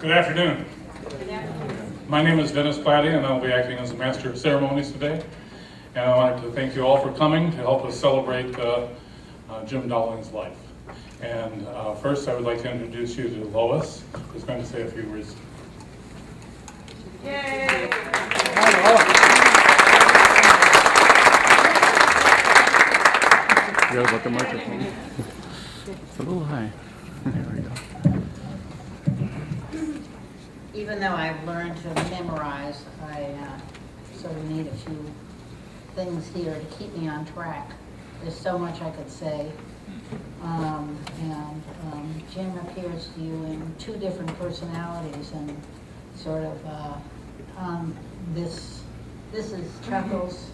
Good afternoon. My name is Dennis Platty, and I'll be acting as the Master of Ceremonies today. And I wanted to thank you all for coming to help us celebrate Jim Dowling's life. And first, I would like to introduce you to Lois, who's going to say a few words. Yay! Forgot about the microphone. It's a little high. There we go. Even though I've learned to memorize, I sort of need a few things here to keep me on track. There's so much I could say. Jim appears to you in two different personalities, and sort of this is Chuckles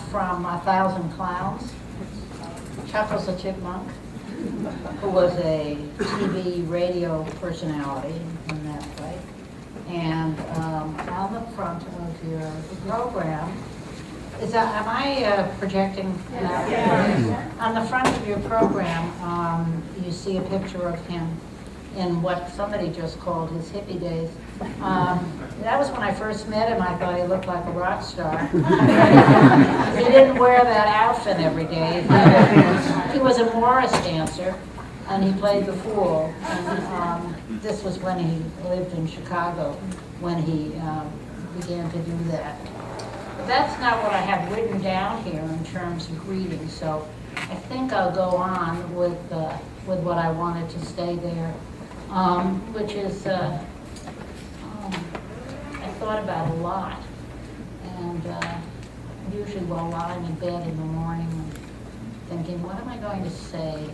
from A Thousand Clowns. Chuckles the Chipmunk, who was a TV radio personality in that way. And on the front of your program, am I projecting? On the front of your program, you see a picture of him in what somebody just called his hippie days. That was when I first met him. I thought he looked like a rock star. He didn't wear that outfit every day. He was a Morris dancer, and he played the fool. And this was when he lived in Chicago, when he began to do that. But that's not what I have written down here in terms of greetings, so I think I'll go on with what I wanted to say there, which is I thought about a lot, and usually while lying in bed in the morning, I'm thinking, what am I going to say?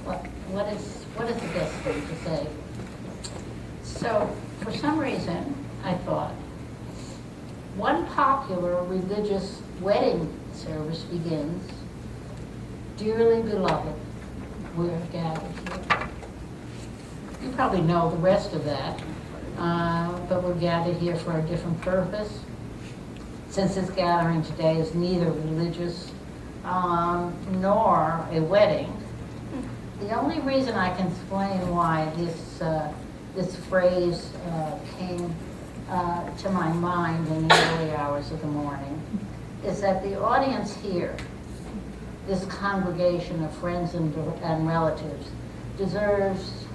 What is the best thing to say? So for some reason, I thought, one popular religious wedding service begins, "Dearly beloved, we're gathered here." You probably know the rest of that, but we're gathered here for a different purpose. Since this gathering today is neither religious nor a wedding, the only reason I can explain why this phrase came to my mind in the early hours of the morning is that the audience here, this congregation of friends and relatives, deserves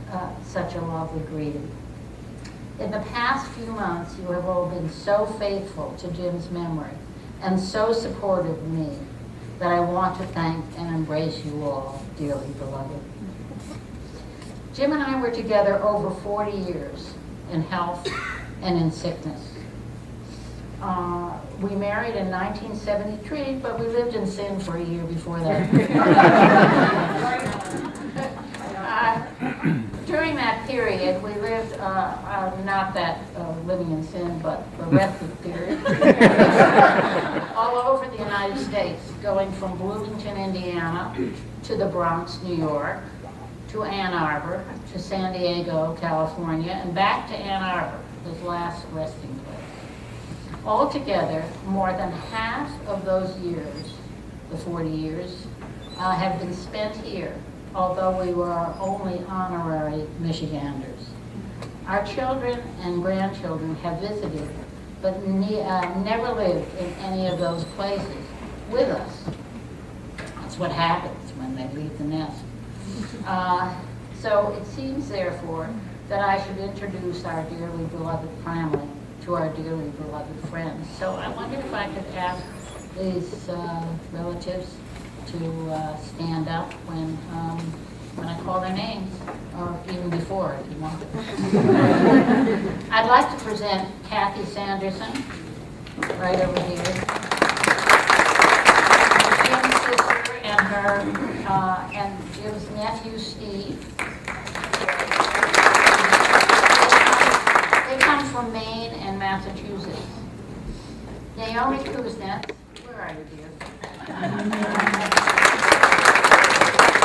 such a lovely greeting. In the past few months, you have all been so faithful to Jim's memory and so supportive of me that I want to thank and embrace you all, dearly beloved. Jim and I were together over 40 years in health and in sickness. We married in 1973, but we lived in sin for a year before that. During that period, we lived, not that living in sin, but the rest of the period, all over the United States, going from Bloomington, Indiana, to the Bronx, New York, to Ann Arbor, to San Diego, California, and back to Ann Arbor, his last resting place. Altogether, more than half of those years, the 40 years, have been spent here, although we were only honorary Michiganders. Our children and grandchildren have visited, but never lived in any of those places with us. That's what happens when they leave the nest. So it seems, therefore, that I should introduce our dearly beloved family to our dearly beloved friends. So I wondered if I could ask these relatives to stand up when I call their names, or even before, if you want. I'd like to present Kathy Sanderson, right over here. Jim's sister and her, and Jim's nephew, Steve. They come from Maine and Massachusetts. Naomi Kuznets, where are you, dear?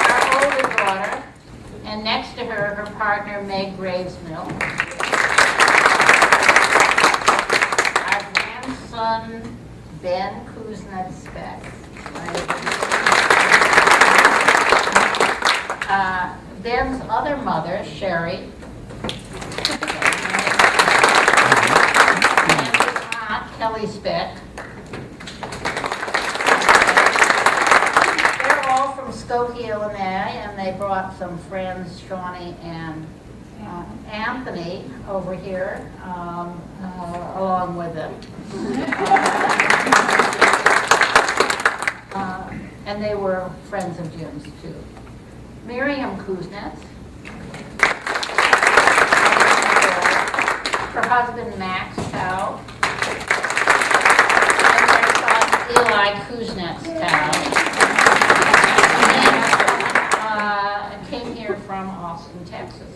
Our older daughter, and next to her, her partner, Meg Gravesmill. Our grandson, Ben Kuznets Speck. Ben's other mother, Sherry, and his aunt, Kelly Speck. They're all from Skokie, Illinois, and they brought some friends, Shawnee and Anthony, over here, along with them. And they were friends of Jim's, too. Miriam Kuznets, her husband Max Tao, and their son Eli Kuznets Tao, and came here from Austin, Texas.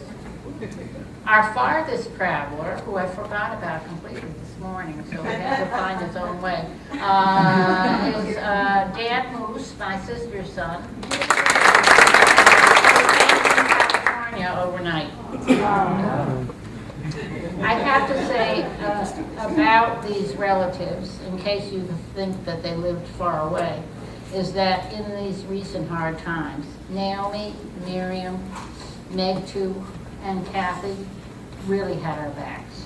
Our farthest traveler, who I forgot about completely this morning, so he had to find his own way, is Dan Moose, my sister's son, who came from California overnight. I have to say about these relatives, in case you think that they lived far away, is that in these recent hard times, Naomi, Miriam, Meg too, and Kathy really had our backs.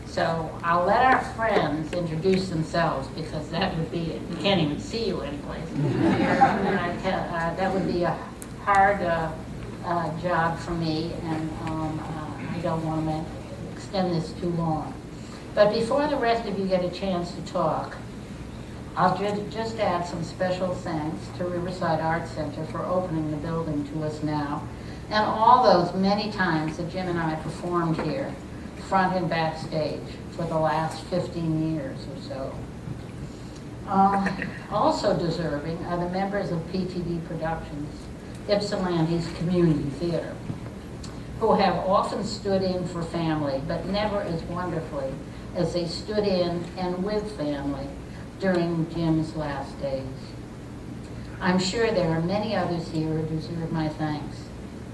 So I'll let our friends introduce themselves, because that would be it. We can't even see you anyplace. That would be a hard job for me, and I don't want to extend this too long. But before the rest of you get a chance to talk, I'll just add some special thanks to Riverside Arts Center for opening the building to us now, and all those many times that Jim and I performed here, front and backstage, for the last 15 years or so. Also deserving are the members of PTD Productions, Ypsilanti's community theater, who have often stood in for family, but never as wonderfully as they stood in and with family during Jim's last days. I'm sure there are many others here who deserve my thanks.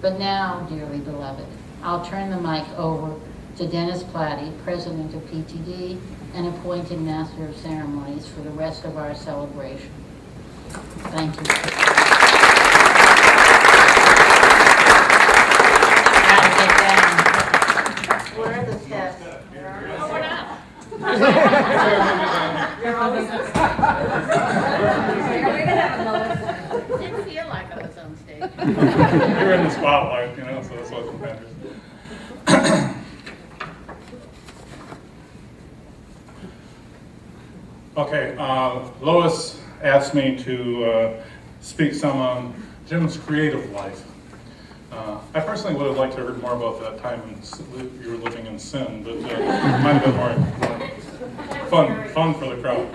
But now, dearly beloved, I'll turn the mic over to Dennis Platty, President of PTD and appointed Master of Ceremonies for the rest of our celebration. Thank you. Gotta get down. Where are the steps? Oh, we're not. Didn't feel like I was on stage. You're in the spotlight, so that's what matters. Okay, Lois asked me to speak some on Jim's creative life. I personally would have liked to have heard more about that time when you were living in sin, but it might have been more fun for the crowd.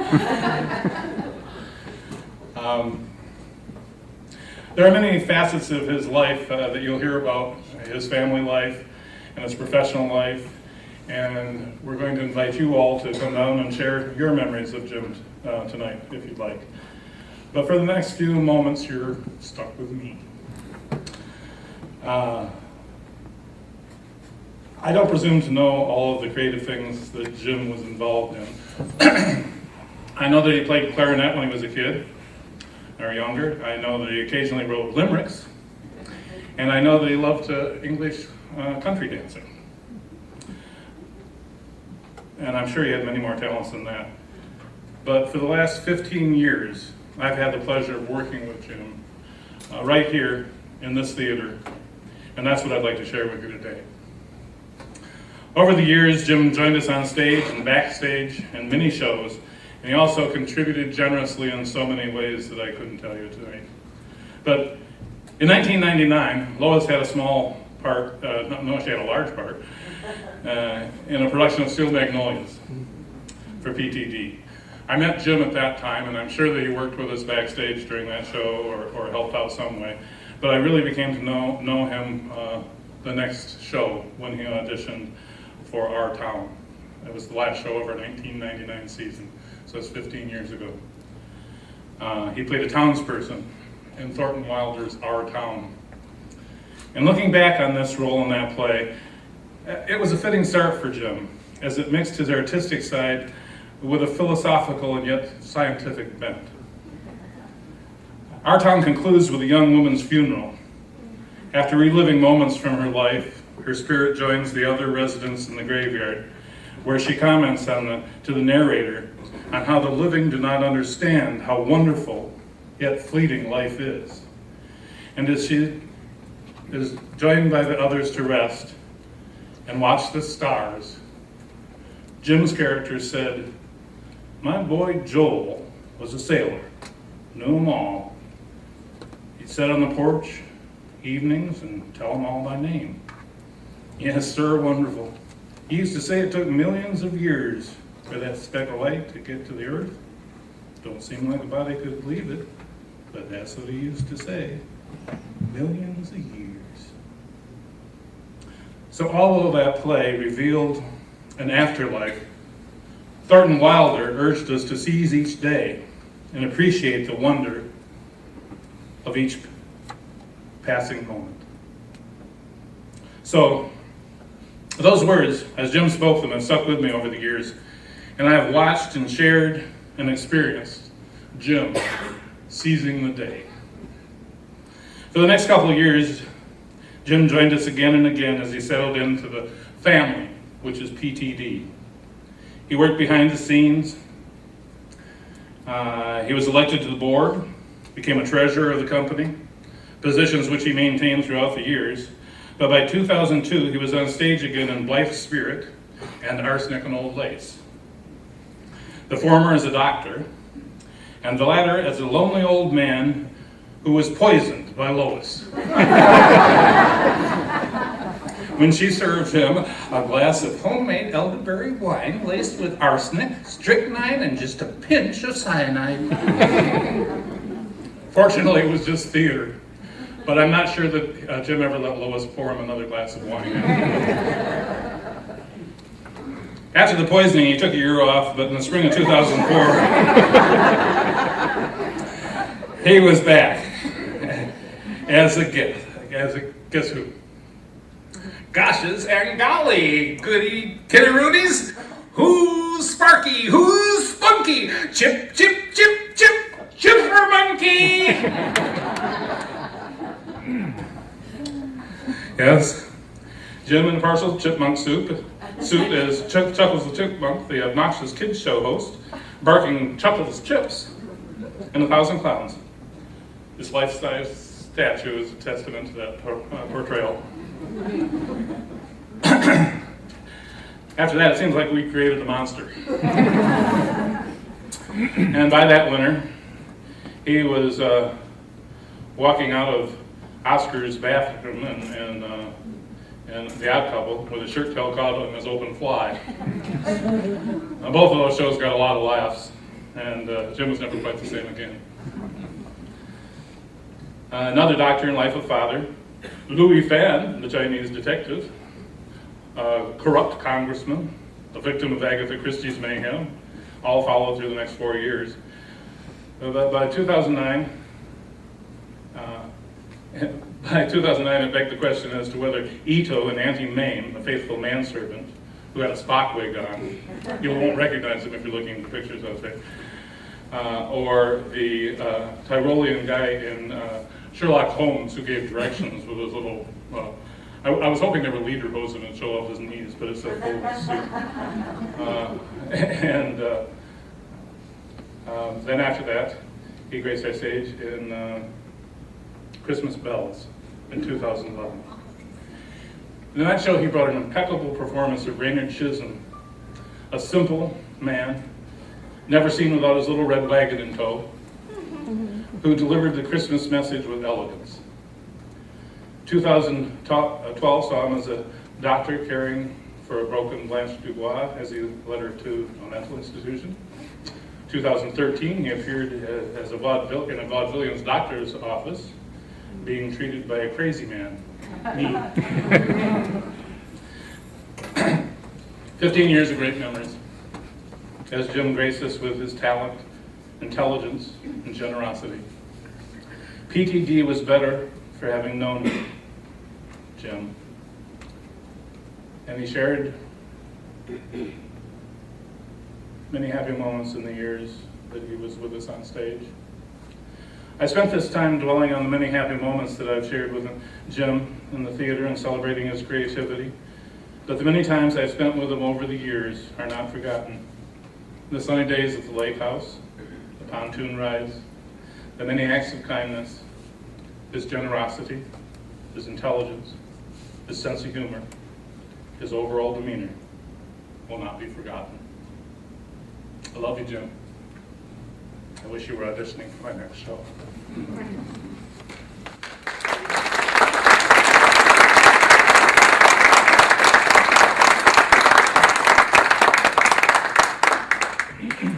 There are many facets of his life that you'll hear about, his family life and his professional life, and we're going to invite you all to come down and share your memories of Jim tonight, if you'd like. But for the next few moments, you're stuck with me. I don't presume to know all of the creative things that Jim was involved in. I know that he played clarinet when he was a kid, or younger. I know that he occasionally wrote limericks, and I know that he loved English country dancing. And I'm sure he had many more talents than that. But for the last 15 years, I've had the pleasure of working with Jim right here in this theater, and that's what I'd like to share with you today. Over the years, Jim joined us on stage and backstage and many shows, and he also contributed generously in so many ways that I couldn't tell you tonight. But in 1999, Lois had a small part, she had a large part, in a production of Steel Magnolias for PTD. I met Jim at that time, and I'm sure that he worked with us backstage during that show or helped out some way. But I really became to know him the next show when he auditioned for Our Town. It was the last show of our 1999 season, so it's 15 years ago. He played a townsperson in Thornton Wilder's Our Town. And looking back on this role in that play, it was a fitting start for Jim, as it mixed his artistic side with a philosophical and yet scientific bent. Our Town concludes with a young woman's funeral, After reliving moments from her life, her spirit joins the other residents in the graveyard, where she comments to the narrator on how the living do not understand how wonderful yet fleeting life is. And as she is joined by the others to rest and watch the stars, Jim's character said, "My boy Joel was a sailor, knew them all. He'd sit on the porch evenings and tell them all by name. Yes, sir, wonderful. He used to say it took millions of years for that speck of light to get to the earth. Don't seem like a body could believe it, but that's what he used to say. Millions of years." So all of that play revealed an afterlife. Thornton Wilder urged us to seize each day and appreciate the wonder of each passing moment. So those words, as Jim spoke them, have stuck with me over the years, and I have watched and shared and experienced Jim seizing the day. For the next couple of years, Jim joined us again and again as he settled into the family, which is PTD. He worked behind the scenes. He was elected to the board, became a treasurer of the company, positions which he maintained throughout the years. But by 2002, he was on stage again in Blithe Spirit and Arsenic and Old Lace. The former as a doctor, and the latter as a lonely old man who was poisoned by Lois when she served him a glass of homemade elderberry wine laced with arsenic, strychnine, and just a pinch of cyanide. Fortunately, it was just theater, but I'm not sure that Jim ever let Lois pour him another glass of wine. After the poisoning, he took a year off, but in the spring of 2004, he was back as a guest. Guess who? Gosh's and golly, goody kitty-roonies. Who's Sparky? Who's Spunky? Chip, chip, chip, chip, chipper monkey. Yes, Jim and the Parcel Chipmunk Soup. Suit is Chuckles the Chipmunk, the obnoxious kids show host, barking Chuckles Chips and 1,000 Clowns. This life-size statue is a testament to that portrayal. After that, it seems like we created a monster. And by that winter, he was walking out of Oscar's bathroom and The Odd Couple with a shirt tail caught on his open fly. Both of those shows got a lot of laughs, and Jim was never quite the same again. Another doctor in Life of Father, Louis Fan, the Chinese detective, corrupt congressman, a victim of Agatha Christie's mayhem, all followed through the next 4 years. By 2009, it begged the question as to whether Ito and Auntie Mame, a faithful manservant who had a Spock wig on, you won't recognize him if you're looking at the pictures I'll say, or the Tyrolean guy in Sherlock Holmes who gave directions with his little, I was hoping they were lederhosen and show off his knees, but it's a full suit. Then after that, he graced our stage in Christmas Bells in 2011. In that show, he brought an impeccable performance of Raynard Chisholm, a simple man, never seen without his little red wagon in tow, who delivered the Christmas message with elegance. 2012 saw him as a doctor caring for a broken Blanche Dubois as he led her to a mental institution. 2013, he appeared as in a vaudevillian's doctor's office, being treated by a crazy man, me. 15 years of great memories, as Jim graced us with his talent, intelligence, and generosity. PTD was better for having known Jim, and he shared many happy moments in the years that he was with us on stage. I spent this time dwelling on the many happy moments that I've shared with Jim in the theater and celebrating his creativity. But the many times I've spent with him over the years are not forgotten. The sunny days at the lake house, the pontoon rides, the many acts of kindness, his generosity, his intelligence, his sense of humor, his overall demeanor will not be forgotten. I love you, Jim. I wish you were auditioning for my next show.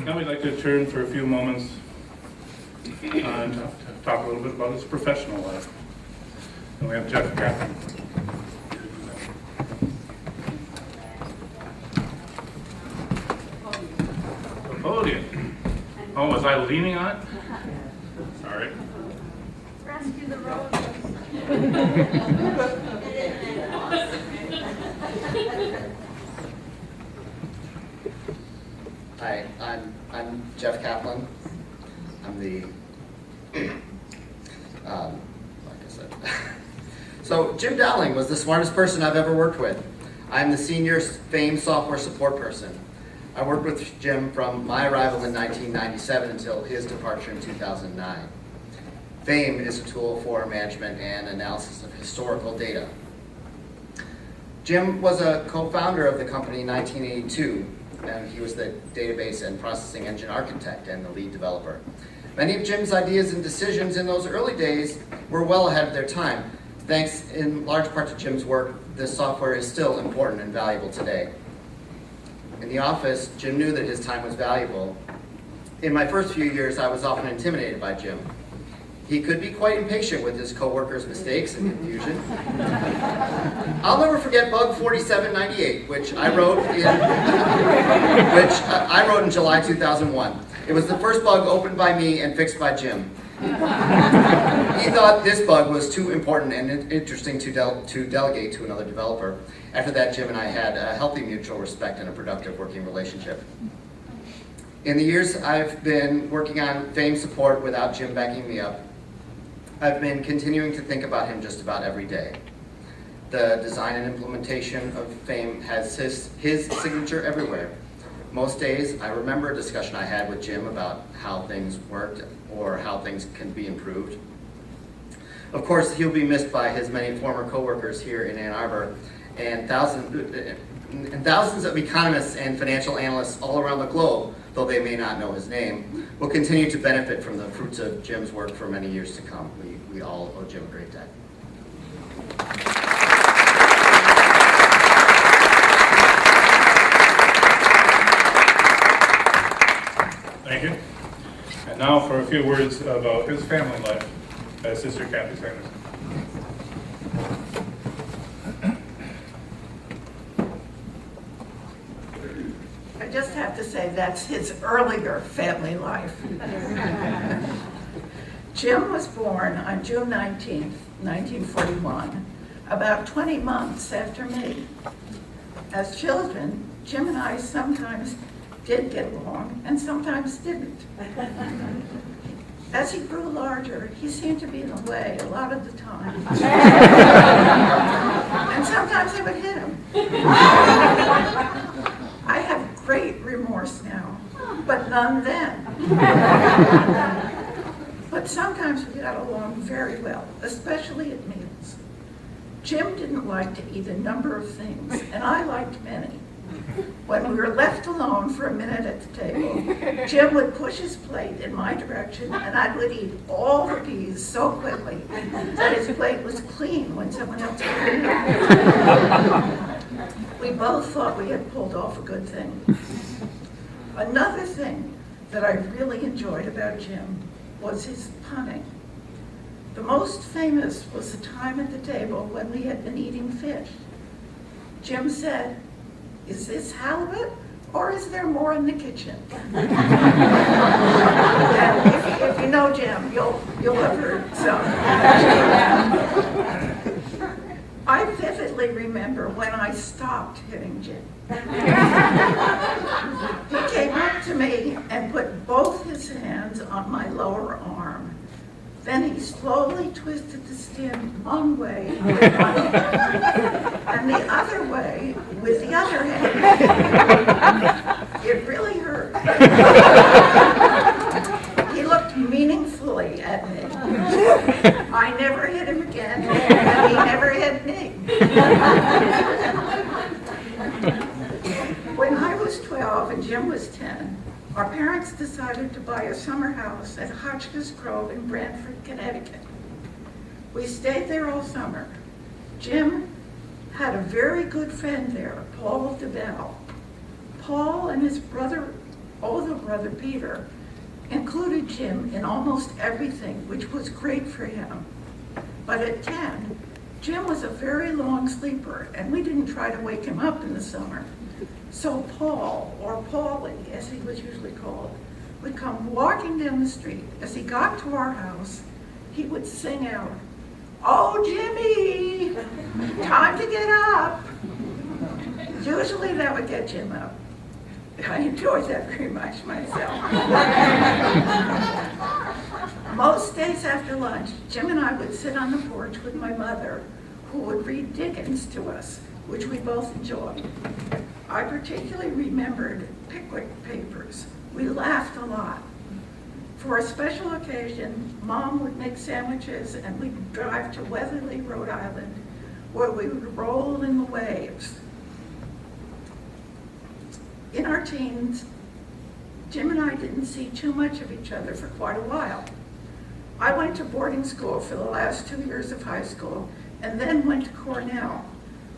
Now we'd like to turn for a few moments and talk a little bit about his professional life. And we have Jeff Kaplan. The podium. Oh, was I leaning on it? Sorry. Rescue the road. Hi, I'm Jeff Kaplan. I'm the, like I said. So Jim Dowling was the smartest person I've ever worked with. I'm the senior FAME software support person. I worked with Jim from my arrival in 1997 until his departure in 2009. FAME is a tool for management and analysis of historical data. Jim was a co-founder of the company in 1982, and he was the database and processing engine architect and the lead developer. Many of Jim's ideas and decisions in those early days were well ahead of their time. Thanks in large part to Jim's work, this software is still important and valuable today. In the office, Jim knew that his time was valuable. In my first few years, I was often intimidated by Jim. He could be quite impatient with his coworkers' mistakes and confusion. I'll never forget bug 4798, which I wrote in July 2001. It was the first bug opened by me and fixed by Jim. He thought this bug was too important and interesting to delegate to another developer. After that, Jim and I had a healthy mutual respect and a productive working relationship. In the years I've been working on FAME support without Jim backing me up, I've been continuing to think about him just about every day. The design and implementation of FAME has his signature everywhere. Most days, I remember a discussion I had with Jim about how things worked or how things can be improved. Of course, he'll be missed by his many former coworkers here in Ann Arbor and thousands of economists and financial analysts all around the globe, though they may not know his name, will continue to benefit from the fruits of Jim's work for many years to come. We all owe Jim a great debt. Thank you. And now for a few words about his family life. Sister Kathy Sanderson. I just have to say that's his earlier family life. Jim was born on June 19th, 1941, about 20 months after me. As children, Jim and I sometimes did get along and sometimes didn't. As he grew larger, he seemed to be in the way a lot of the time. And sometimes I would hit him. I have great remorse now, but none then. But sometimes we got along very well, especially at meals. Jim didn't like to eat a number of things, and I liked many. When we were left alone for a minute at the table, Jim would push his plate in my direction, and I would eat all the peas so quickly that his plate was clean when someone else came in. We both thought we had pulled off a good thing. Another thing that I really enjoyed about Jim was his punning. The most famous was the time at the table when we had been eating fish. Jim said, "Is this halibut, or is there more in the kitchen?" And if you know Jim, you'll have heard some. I vividly remember when I stopped hitting Jim. He came up to me and put both his hands on my lower arm. Then he slowly twisted the stem one way with one hand, and the other way with the other hand. It really hurt. He looked meaningfully at me. I never hit him again, and he never hit me. When I was 12 and Jim was 10, our parents decided to buy a summer house at Hotchkiss Grove in Brantford, Connecticut. We stayed there all summer. Jim had a very good friend there, Paul DeBell. Paul and his older brother Peter, included Jim in almost everything, which was great for him. But at 10, Jim was a very long sleeper, and we didn't try to wake him up in the summer. So Paul, or Paulie, as he was usually called, would come walking down the street. As he got to our house, he would sing out, "Oh, Jimmy, time to get up." Usually that would get Jim up. I enjoyed that very much myself. Most days after lunch, Jim and I would sit on the porch with my mother, who would read Dickens to us, which we both enjoyed. I particularly remembered Pickwick Papers. We laughed a lot. For a special occasion, Mom would make sandwiches and we'd drive to Weatherly, Rhode Island, where we would roll in the waves. In our teens, Jim and I didn't see too much of each other for quite a while. I went to boarding school for the last 2 years of high school and then went to Cornell.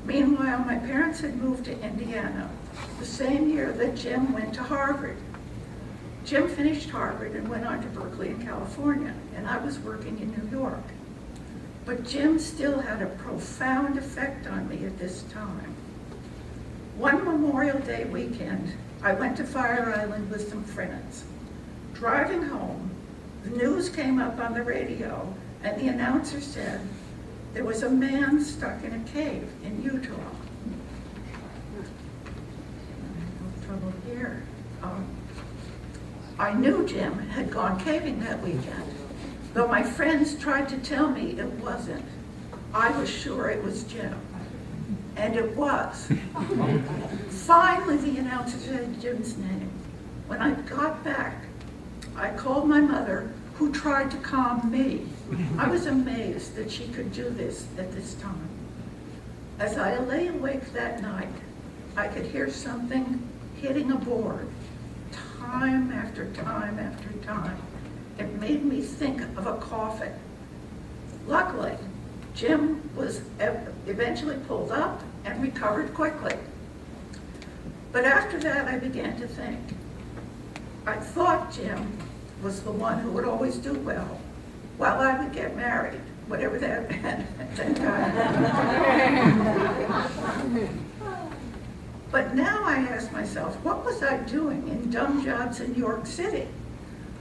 Meanwhile, my parents had moved to Indiana the same year that Jim went to Harvard. Jim finished Harvard and went on to Berkeley in California, and I was working in New York. But Jim still had a profound effect on me at this time. One Memorial Day weekend, I went to Fire Island with some friends. Driving home, the news came up on the radio, and the announcer said, there was a man stuck in a cave in Utah. No trouble here. I knew Jim had gone caving that weekend. Though my friends tried to tell me it wasn't, I was sure it was Jim. And it was. Finally, the announcer said Jim's name. When I got back, I called my mother, who tried to calm me. I was amazed that she could do this at this time. As I lay awake that night, I could hear something hitting a board, time after time after time. It made me think of a coffin. Luckily, Jim was eventually pulled up and recovered quickly. But after that, I began to think. I thought Jim was the one who would always do well, while I would get married, whatever that meant at that time. But now I ask myself, what was I doing in dumb jobs in New York City?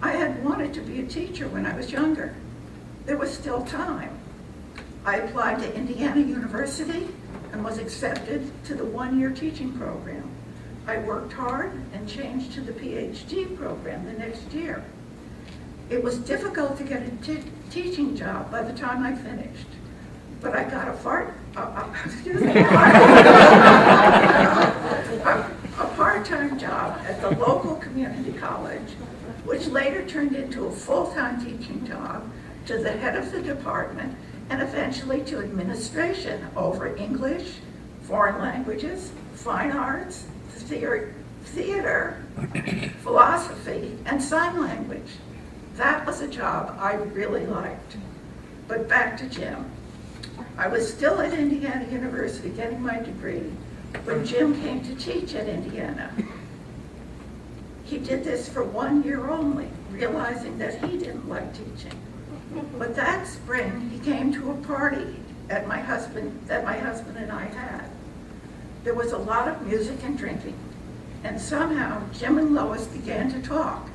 I had wanted to be a teacher when I was younger. There was still time. I applied to Indiana University and was accepted to the one-year teaching program. I worked hard and changed to the PhD program the next year. It was difficult to get a teaching job by the time I finished, but I got a part-time job at the local community college, which later turned into a full-time teaching job to the head of the department and eventually to administration over English, foreign languages, fine arts, theater, philosophy, and sign language. That was a job I really liked. But back to Jim. I was still at Indiana University getting my degree when Jim came to teach at Indiana. He did this for 1 year only, realizing that he didn't like teaching. But that spring, he came to a party that my husband and I had. There was a lot of music and drinking, and somehow Jim and Lois began to talk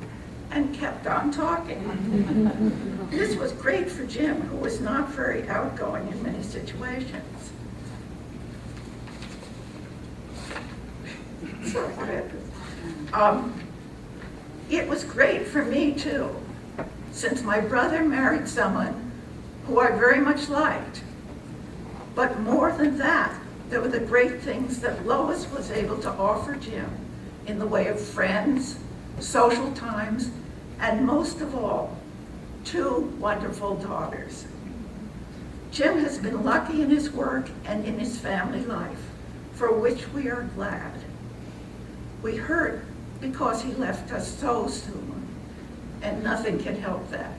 and kept on talking. This was great for Jim, who was not very outgoing in many situations. It was great for me too. since my brother married someone who I very much liked. But more than that, there were the great things that Lois was able to offer Jim in the way of friends, social times, and most of all, 2 wonderful daughters. Jim has been lucky in his work and in his family life, for which we are glad. We hurt because he left us so soon, and nothing can help that.